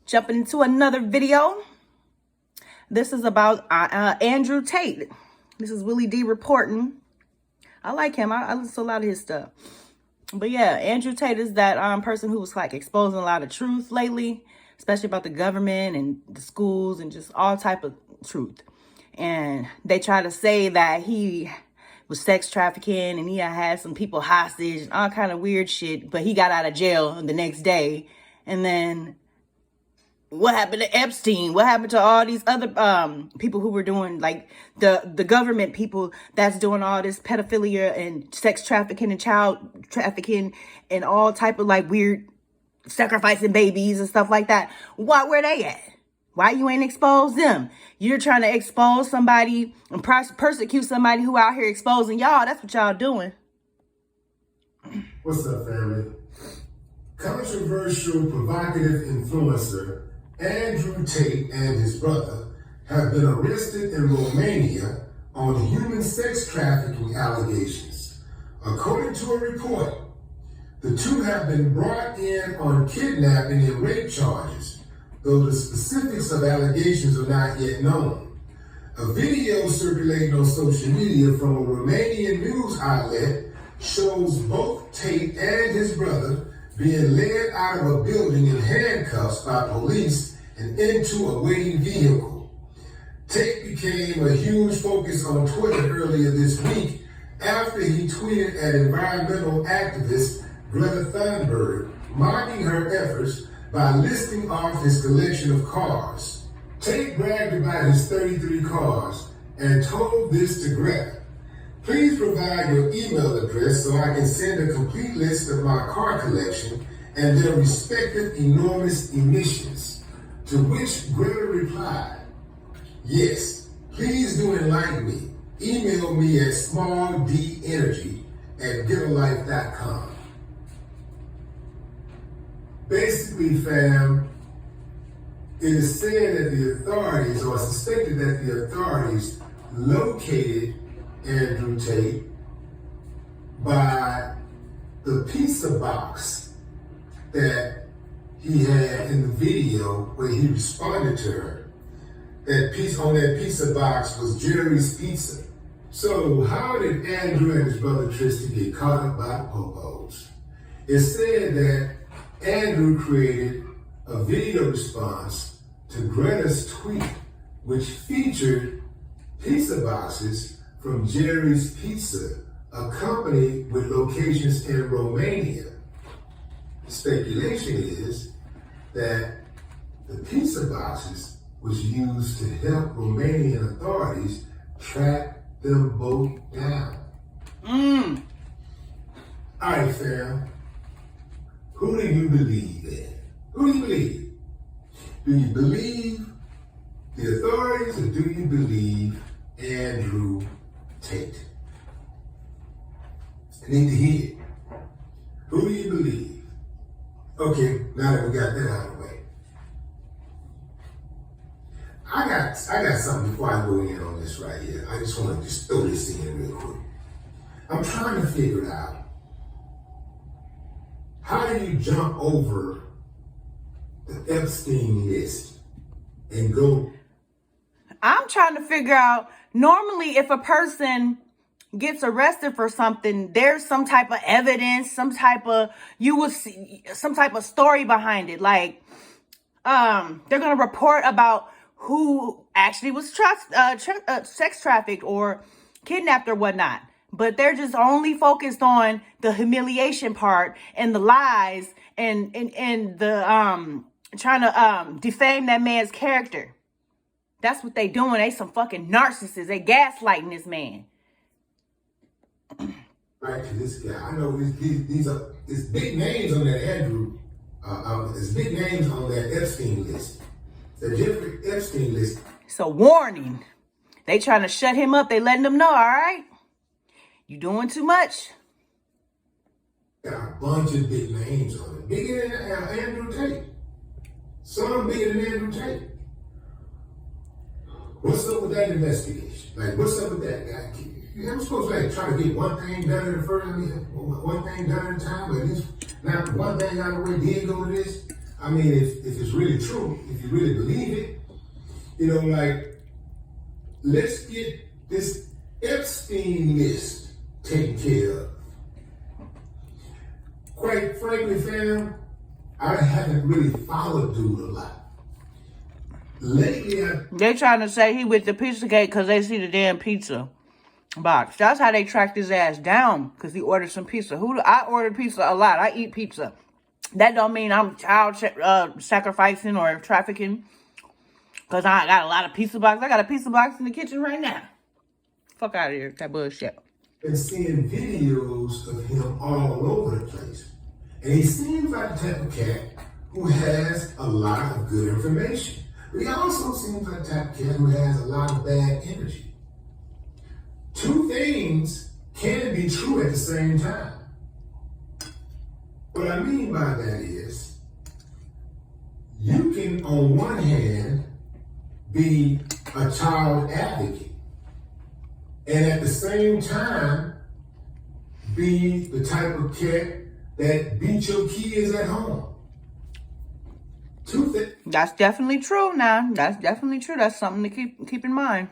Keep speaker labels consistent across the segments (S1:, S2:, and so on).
S1: Jumping into another video. This is about Andrew Tate. This is Willie D reporting. I like him. I listen to a lot of his stuff. But yeah, Andrew Tate is that person who was like exposing a lot of truth lately, especially about the government and the schools and just all type of truth. And they try to say that he was sex trafficking and he had some people hostage and all kind of weird shit, but he got out of jail the next day. And then what happened to Epstein? What happened to all these other people who were doing, like, the government people that's doing all this pedophilia and sex trafficking and child trafficking and all type of like weird sacrificing babies and stuff like that? Where they at? Why you ain't expose them? You're trying to expose somebody and persecute somebody who out here exposing y'all. That's what y'all doing.
S2: What's up, family? Controversial, provocative influencer Andrew Tate and his brother have been arrested in Romania on human sex trafficking allegations. According to a report, the two have been brought in on kidnapping and rape charges, though the specifics of allegations are not yet known. A video circulating on social media from a Romanian news outlet shows both Tate and his brother being led out of a building in handcuffs by police and into a waiting vehicle. Tate became a huge focus on Twitter earlier this week after he tweeted at environmental activist Greta Thunberg, mocking her efforts by listing off his collection of cars. Tate bragged about his 33 cars and told this to Greta. Please provide your email address so I can send a complete list of my car collection and their respective enormous emissions. To which Greta replied, yes, please do enlighten me. Email me at smalldenergy@getalife.com. Basically, fam, it is said that the authorities, or suspected that the authorities, located Andrew Tate by the pizza box that he had in the video where he responded to her. That piece on that pizza box was Jerry's Pizza. So how did Andrew and his brother Tristan get caught up by the popos? It's said that Andrew created a video response to Greta's tweet, which featured pizza boxes from Jerry's Pizza, a company with locations in Romania. The speculation is that the pizza boxes was used to help Romanian authorities track them both down. All right, fam. Who do you believe in? Who do you believe? Do you believe the authorities or do you believe Andrew Tate? I need to hear it. Who do you believe? Okay, now that we got that out of the way. I got something before I go in on this right here. I just want to just throw this in real quick. I'm trying to figure it out. How do you jump over the Epstein list and go?
S1: I'm trying to figure out, normally if a person gets arrested for something, there's some type of evidence, you will see some type of story behind it. Like, they're going to report about who actually was sex trafficked or kidnapped or whatnot. But they're just only focused on the humiliation part and the lies and the trying to defame that man's character. That's what they doing. They some fucking narcissists. They gaslighting this man.
S2: Right to this guy. I know these are it's big names on that Andrew. There's big names on that Epstein list. The Jeffrey Epstein list.
S1: It's a warning. They trying to shut him up. They letting him know, all right? You doing too much.
S2: Got a bunch of big names on it. Bigger than Andrew Tate. Some bigger than Andrew Tate. What's up with that investigation? Like, what's up with that guy? I'm supposed to like try to get one thing done one thing done at a time, but at least not one thing out of the way, then go to this. I mean, if it's really true, if you really believe it, you know, like, let's get this Epstein list taken care of. Quite frankly, fam, I haven't really followed dude a lot. Lately,
S1: They trying to say he with the pizza gate because they see the damn pizza box. That's how they tracked his ass down, because he ordered some pizza. I ordered pizza a lot. I eat pizza. That don't mean I'm child sacrificing or trafficking, because I got a lot of pizza boxes. I got a pizza box in the kitchen right now. Fuck out of here, that bullshit.
S2: been seeing videos of him all over the place. And he seems like the type of cat who has a lot of good information. But he also seems like the type of cat who has a lot of bad energy. Two things can be true at the same time. What I mean by that is, you can, on one hand, be a child advocate, and at the same time, be the type of cat that beat your kids at home.
S1: That's definitely true now. That's definitely true. That's something to keep in mind.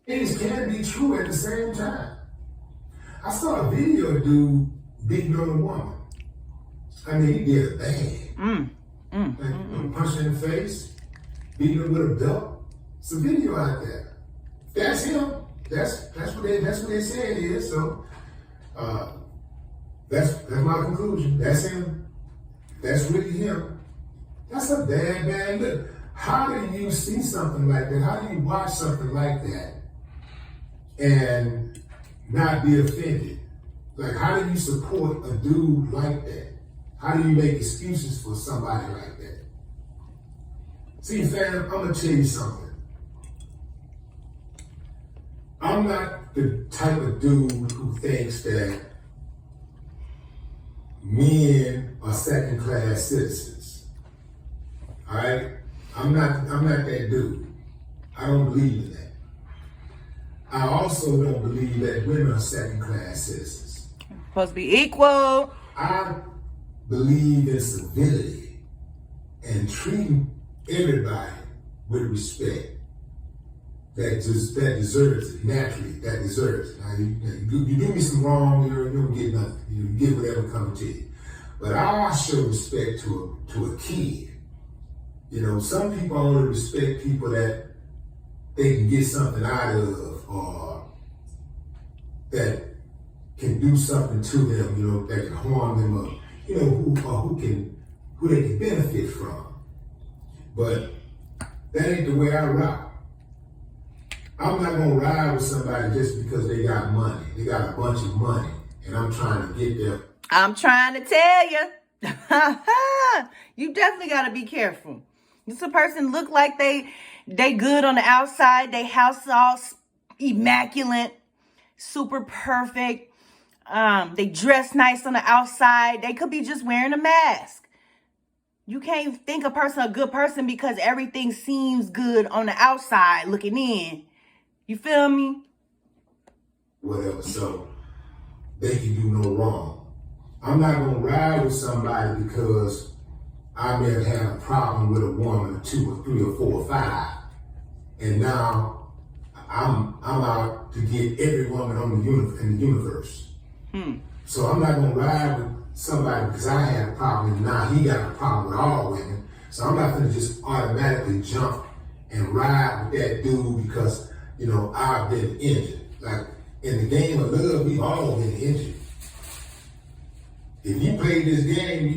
S2: Things can be true at the same time. I saw a video of a dude beating on a woman. I mean, he did it bad. Punch her in the face, beating her with a belt. It's a video out there. That's him. That's what they say it is. So that's my conclusion. That's him. That's really him. That's a bad look. How do you see something like that? How do you watch something like that and not be offended? Like, how do you support a dude like that? How do you make excuses for somebody like that? See, fam, I'm gonna tell you something. I'm not the type of dude who thinks that men are second-class citizens. All right? I'm not that dude. I don't believe in that. I also don't believe that women are second-class citizens.
S1: Supposed to be equal.
S2: I believe in civility and treating everybody with respect that deserves it, naturally, that deserves it. Now, you do me some wrong, you don't get nothing. You get whatever comes to you. But I show respect to a kid. You know, some people only respect people that they can get something out of, or that can do something to them, you know, that can harm them, or, you know, who they can benefit from. But that ain't the way I rock. I'm not gonna ride with somebody just because they got money. They got a bunch of money, and I'm trying to get them.
S1: I'm trying to tell you. You definitely got to be careful. This a person look like they good on the outside. They house all immaculate, super perfect. They dress nice on the outside. They could be just wearing a mask. You can't think a person a good person because everything seems good on the outside looking in. You feel me?
S2: Whatever, so they can do no wrong. I'm not gonna ride with somebody because I may have had a problem with a woman, or 2 or 3 or 4 or 5, and now I'm out to get every woman in the universe. So I'm not gonna ride with somebody because I had a problem and now he got a problem with all women. So I'm not gonna just automatically jump and ride with that dude because, you know, I've been injured. Like, in the game of love, we've all been injured. If you played this game,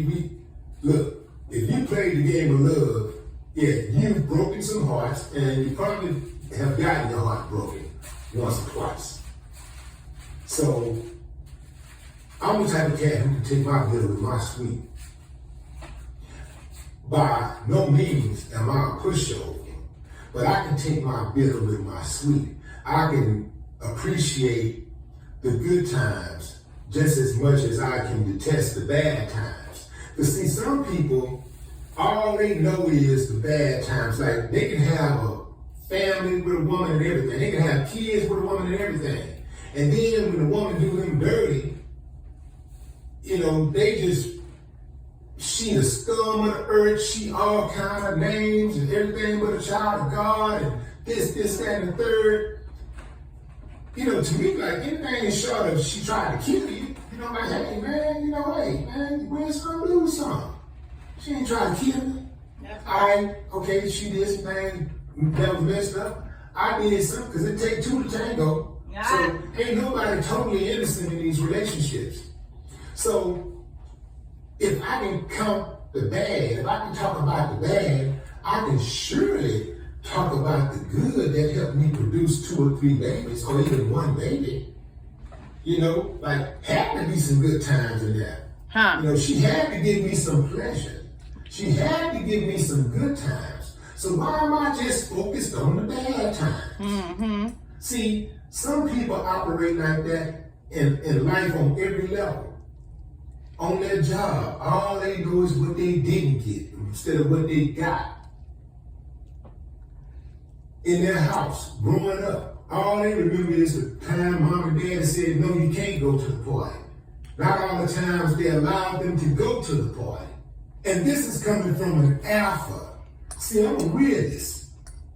S2: if you played the game of love, yeah, you've broken some hearts, and you probably have gotten your heart broken once or twice. So I'm the type of cat who can take my bitter with my sweet. By no means am I a pushover, but I can take my bitter with my sweet. I can appreciate the good times just as much as I can detest the bad times. Because see, some people, all they know is the bad times. Like, they can have a family with a woman and everything. They can have kids with a woman and everything. And then when the woman do them dirty, you know, they just she the scum of the earth, she all kind of names and everything but a child of God and this, that, and the third. You know, to me, like anything short of she tried to kill you, you know, like, hey man, Gwen's gonna lose something. She ain't trying to kill me. Alright, okay, she did some things that was messed up. I did something, because it takes two to tango. So ain't nobody totally innocent in these relationships. So if I can count the bad, if I can talk about the bad, I can surely talk about the good that helped me produce 2 or 3 babies, or even 1 baby. You know, like, had to be some good times in that. You know, she had to give me some pleasure. She had to give me some good times. So why am I just focused on the bad times? See, some people operate like that in life on every level. On their job, all they know is what they didn't get instead of what they got. In their house, growing up, all they remember is the time mom and dad said, no, you can't go to the party. Not all the times they allowed them to go to the party. And this is coming from an alpha. See, I'm a realist.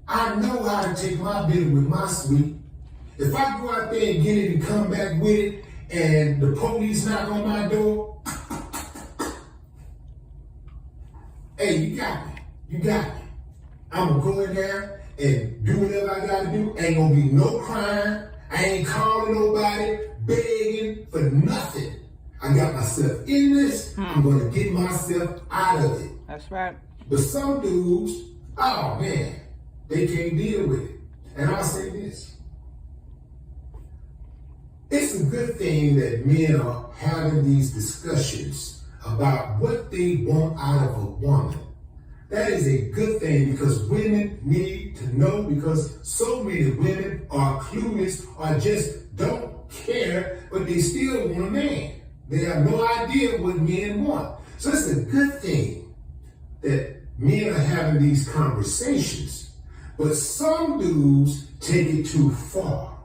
S2: I know how to take my bitter with my sweet. If I go out there and get it and come back with it, and the police knock on my door, hey, you got me. You got me. I'm going to go in there and do whatever I got to do. Ain't going to be no crime. I ain't calling nobody, begging for nothing. I got myself in this. I'm going to get myself out of it.
S1: That's right.
S2: But some dudes, oh man, they can't deal with it. And I'll say this. It's a good thing that men are having these discussions about what they want out of a woman. That is a good thing, because women need to know, because so many women are clueless or just don't care, but they still want a man. They have no idea what men want. So it's a good thing that men are having these conversations. But some dudes take it too far.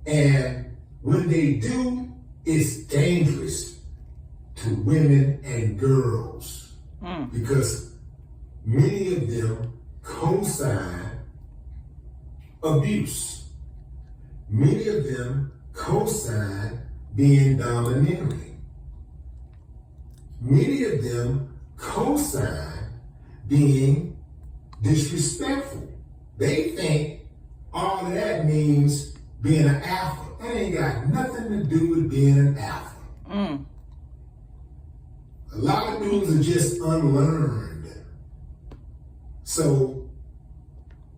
S2: And when they do, it's dangerous to women and girls. Because many of them co-sign abuse. Many of them co-sign being domineering. Many of them co-sign being disrespectful. They think all of that means being an alpha. That ain't got nothing to do with being an alpha. A lot of dudes are just unlearned. So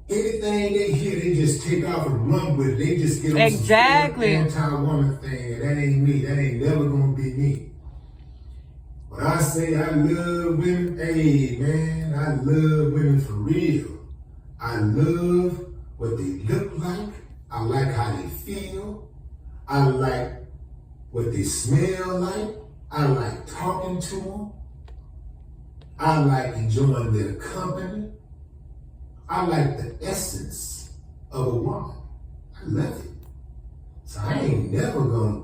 S2: anything they hear, they just take off and run with it. They just get on some anti-woman thing, and that ain't me. That ain't never gonna be me. When I say I love women, hey man, I love women for real. I love what they look like. I like how they feel. I like what they smell like. I like talking to them. I like enjoying their company. I like the essence of a woman. I love it. So I ain't never gonna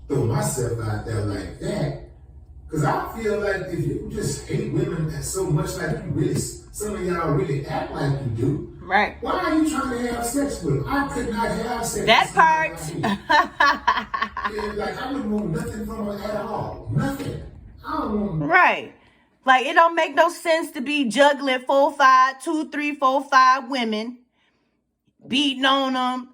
S2: throw myself out there like that. Because I feel like if you just hate women so much, like you really, some of y'all really act like you do.
S1: Right.
S2: Why are you trying to have sex with them? I could not have sex
S1: that part.
S2: Yeah, like I wouldn't want nothing from her at all. Nothing. I don't want.
S1: Right. Like, it don't make no sense to be juggling 4, 5, 2, 3, 4, 5 women, beating on them,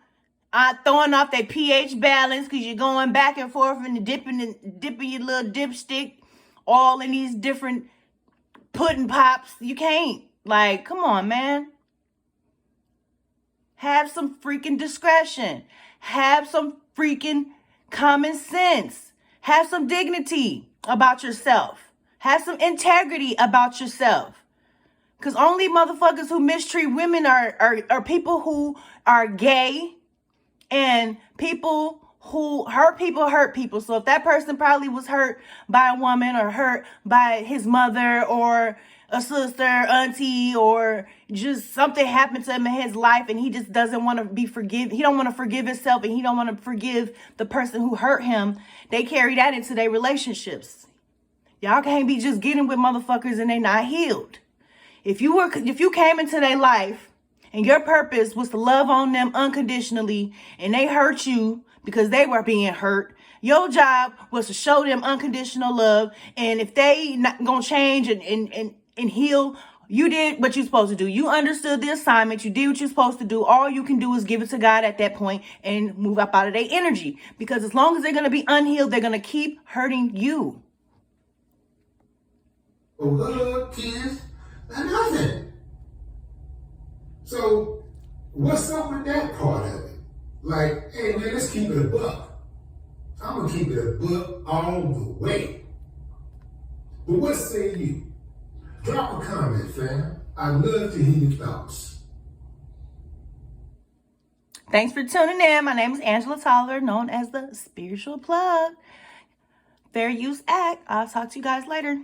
S1: throwing off their pH balance because you're going back and forth and dipping your little dipstick all in these different pudding pops. You can't. Like, come on, man. Have some freaking discretion. Have some freaking common sense. Have some dignity about yourself. Have some integrity about yourself. Because only motherfuckers who mistreat women are people who are gay and people who hurt people. So if that person probably was hurt by a woman or hurt by his mother or a sister, auntie, or just something happened to him in his life and he just doesn't want to be forgiven. He don't want to forgive himself and he don't want to forgive the person who hurt him. They carry that into their relationships. Y'all can't be just getting with motherfuckers and they not healed. If you came into their life and your purpose was to love on them unconditionally and they hurt you because they were being hurt, your job was to show them unconditional love. And if they not gonna change and heal, you did what you're supposed to do. You understood the assignment. You did what you're supposed to do. All you can do is give it to God at that point and move up out of their energy. Because as long as they're going to be unhealed, they're going to keep hurting you.
S2: Or hug, kiss, and nothing. So, what's up with that part of it? Like, hey man, let's keep it a buck. I'm going to keep it a buck all the way. But what say you? Drop a comment, fam. I'd love to hear your thoughts.
S1: Thanks for tuning in. My name is Angela Toller, known as the Spiritual Plug. Fair Use Act. I'll talk to you guys later.